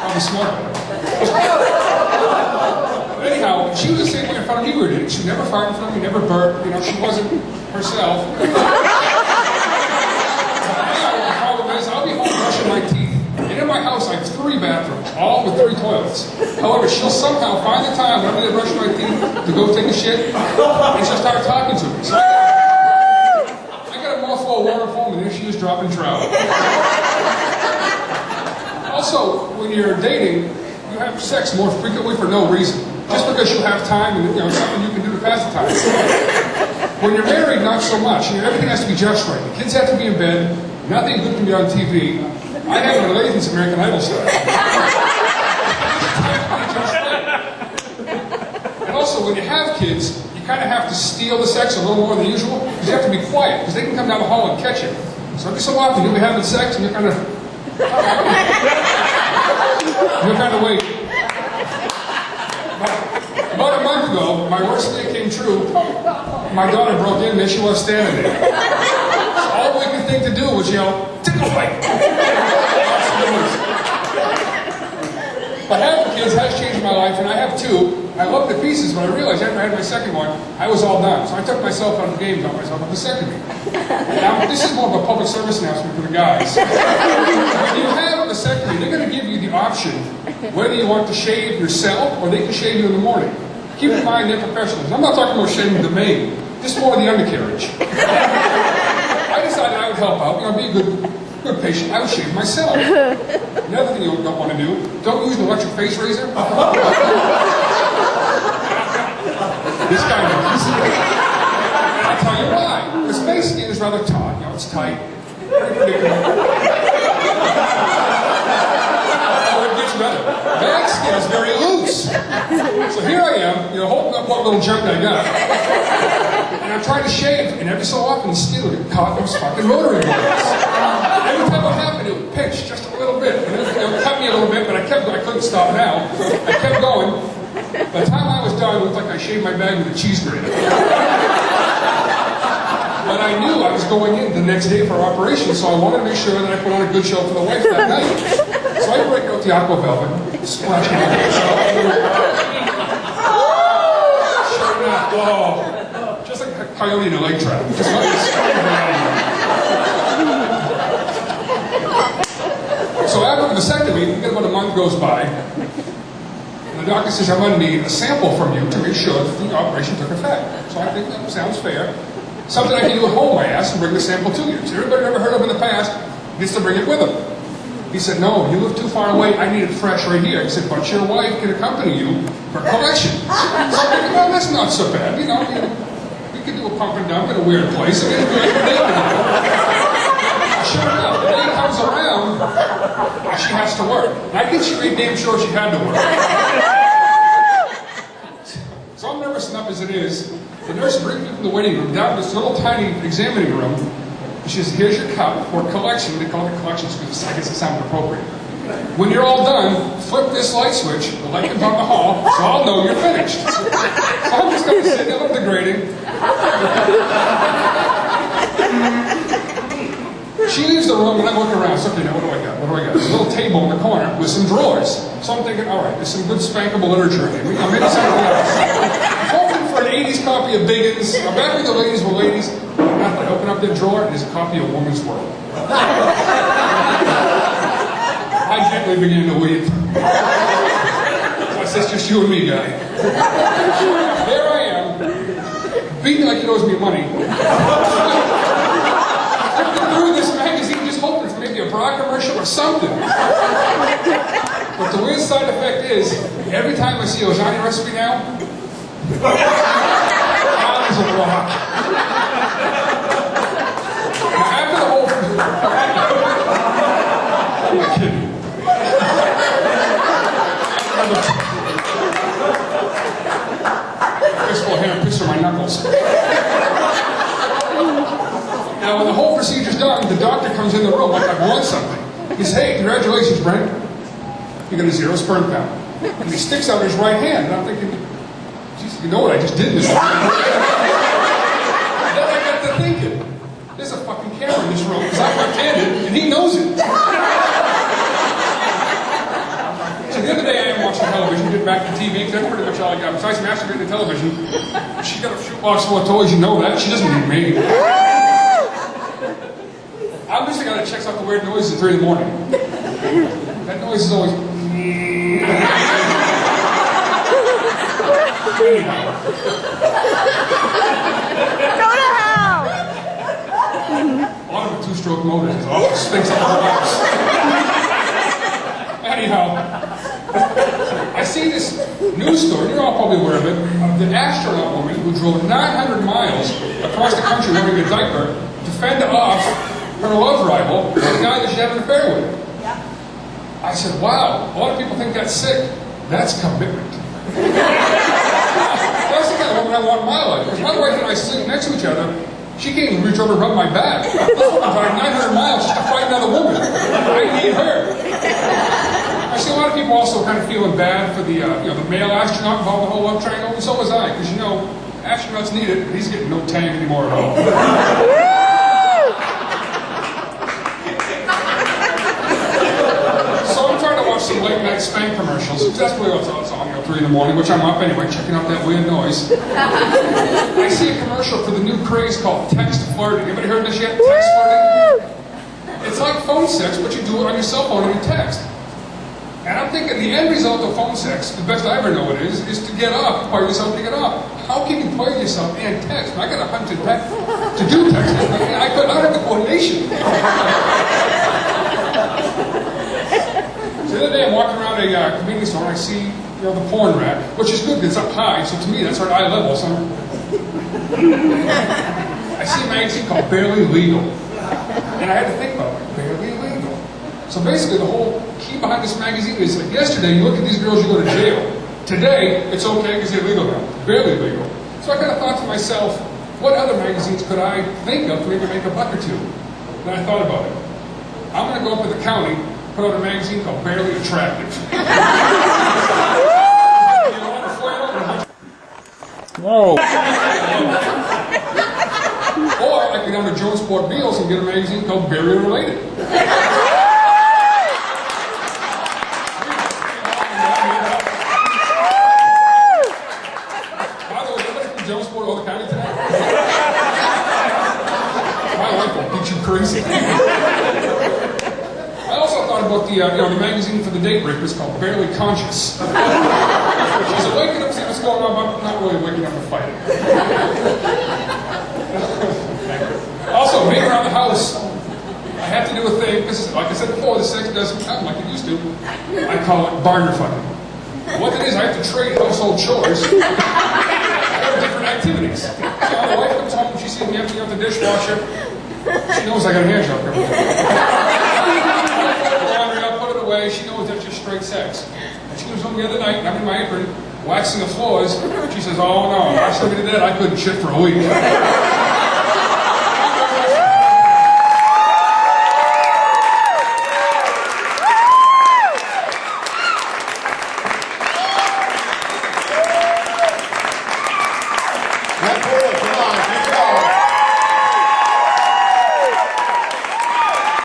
Probably smarter. But anyhow, she was the same way in front of me we did. She never farted in front of me, never burped. You know, she wasn't herself. The problem is, I'll be home brushing my teeth. And in my house, I have 3 bathrooms, all with 3 toilets. However, she'll somehow find the time when I'm going to brush my teeth to go take a shit, and she'll start talking to me. So I got a mouthful of water foam, and there she is dropping trout. Also, when you're dating, you have sex more frequently for no reason. Just because you have time and something you can do to pass the time. When you're married, not so much. Everything has to be just right. The kids have to be in bed. Nothing good can be on TV. I have an Lathan's American Idol style. And also, when you have kids, you kind of have to steal the sex a little more than usual, because you have to be quiet, because they can come down the hall and catch it. So every so often, you'll be having sex, and you're kind of... you're kind of waiting. About a month ago, my worst day came true. My daughter broke in, and there she was standing there. So all we could think to do was yell, "Tickle fight!" But having kids has changed my life, and I have 2. I love the pieces, but I realized after I had my second one, I was all done. So I took myself out of the game, got myself a vasectomy. Now, this is more of a public service announcement for the guys. When you have a vasectomy, they're going to give you the option whether you want to shave yourself or they can shave you in the morning. Keep in mind, they're professionals. I'm not talking about shaving the mane, just more the undercarriage. I decided I would help out, be a good patient. I would shave myself. Another thing you don't want to do, don't use an electric face razor. This guy knows. And I'll tell you why. Because face skin is rather taut. It's tight. Very predictable. Oh, it gets better. Back skin is very loose. So here I am, holding up what little junk I got. And I'm trying to shave, and every so often the skin would get caught in those fucking rotary blades. Every time it happened, it would pinch just a little bit. And it would cut me a little bit, but I couldn't stop now. I kept going. By the time I was done, it looked like I shaved my bag with a cheese grater. But I knew I was going in the next day for operation, so I wanted to make sure that I put on a good show for the wife that night. So I break out the aqua velvet, splash my myself. Sure enough, oh, just like a coyote in a leg trap. Just like this. So after the vasectomy, about a month goes by, and the doctor says, I'm going to need a sample from you to make sure that the operation took effect. So I think that sounds fair. Something I can do at home, I asked, and bring the sample to you. So everybody I've ever heard of in the past gets to bring it with them. He said, no, you live too far away, I need it fresh right here. He said, but your wife can accompany you for collection. So I'm thinking, well, that's not so bad. We can do a pump and dump in a weird place. Sure enough, the day comes around, she has to work. And I think she made damn sure she had to work. So I'm nervous enough as it is. The nurse brings me from the waiting room down to this little tiny examining room. And she says, here's your cup for collection. They call it collections because I guess it sounded appropriate. When you're all done, flip this light switch, the light comes on the hall, so I'll know you're finished. So I'm just going to sit there with the grating. She leaves the room and I look around. So, okay, now what do I got? There's a little table in the corner with some drawers. So I'm thinking, all right, there's some good spankable literature here. Maybe something else. I'm hoping for an 80s copy of Biggins. I'm back when the ladies were ladies. I open up the drawer and there's a copy of Woman's World. I gently begin to weep. So I said, it's just you and me, guy. There I am, beating like he owes me money. Through this magazine, just hoping for maybe a bra commercial or something. But the weird side effect is, every time I see a lasagna recipe now, God is a rock. Now, after the whole... I'm not kidding. Fistful of hair and piss on my knuckles. Now, when the whole procedure's done, the doctor comes in the room like I've won something. He says, hey, congratulations, Brent. You got a 0 sperm count. And he sticks out his right hand. And I'm thinking, geez, you know what I just did this room? And then I got to thinking, there's a fucking camera in this room because I'm left-handed, and he knows it. television, get back to TV, because that's pretty much all I got. Besides masturbating to television, she's got a shoebox full of toys, you know that. She doesn't need me. I usually got to check out the weird noises at 3 in the morning. That noise is always... Go to hell! A lot of the two-stroke motors is awful. Stinks up the house. Anyhow, I see this news story, you're all probably aware of it, of the astronaut woman who drove 900 miles across the country wearing a diaper to fend off her love rival, the guy that she had an affair with. I said, wow, a lot of people think that's sick. That's commitment. That's the kind of woman I want in my life. Because my wife and I sleep next to each other. She can't even reach over and rub my back. I'm driving 900 miles just to fight another woman. I need her. I see a lot of people also kind of feeling bad for the the male astronaut involved in the whole love triangle, and so was I, because astronauts need it, but he's getting no tang anymore at all. Some late night spank commercials. That's what it's on, 3 in the morning, which I'm up anyway, checking out that weird noise. I see a commercial for the new craze called text flirting. Anybody heard this yet? Text flirting? It's like phone sex, but you do it on your cell phone and you text. And I'm thinking the end result of phone sex, the best I ever know it is to get off, play yourself to get off. How can you play yourself and text? I got a hunted back to do texting. I don't have the coordination. So the other day I'm walking around a convenience store and I see the porn rack, which is good because it's up high, so to me that's our eye level. So I see a magazine called Barely Legal. And I had to think about it, Barely Legal. So basically the whole key behind this magazine is like yesterday you look at these girls, you go to jail. Today it's okay because they're legal now, barely legal. So I kind of thought to myself, what other magazines could I think of to maybe make a buck or two? Then I thought about it. I'm going to go up to the county, put out a magazine called Barely Attractive. Whoa. Or I could go to Jonesport Beals and get a magazine called Barely Related. By the way, anybody from Jonesport or the county today? My wife will beat you crazy. About the magazine for the date rapist called Barely Conscious. She's waking up, seeing what's going on, but not really waking up to fight. Also, being around the house, I have to do a thing, because like I said before, the sex doesn't count like it used to. I call it barter fucking. What it is, I have to trade household chores for different activities. So my wife comes home, she sees me emptying out the dishwasher, she knows I got a hand job coming. She knows that's just straight sex. And she was home the other night, and I'm in my apron, waxing the floors. She says, oh no, I somebody did that, I couldn't shit for a week.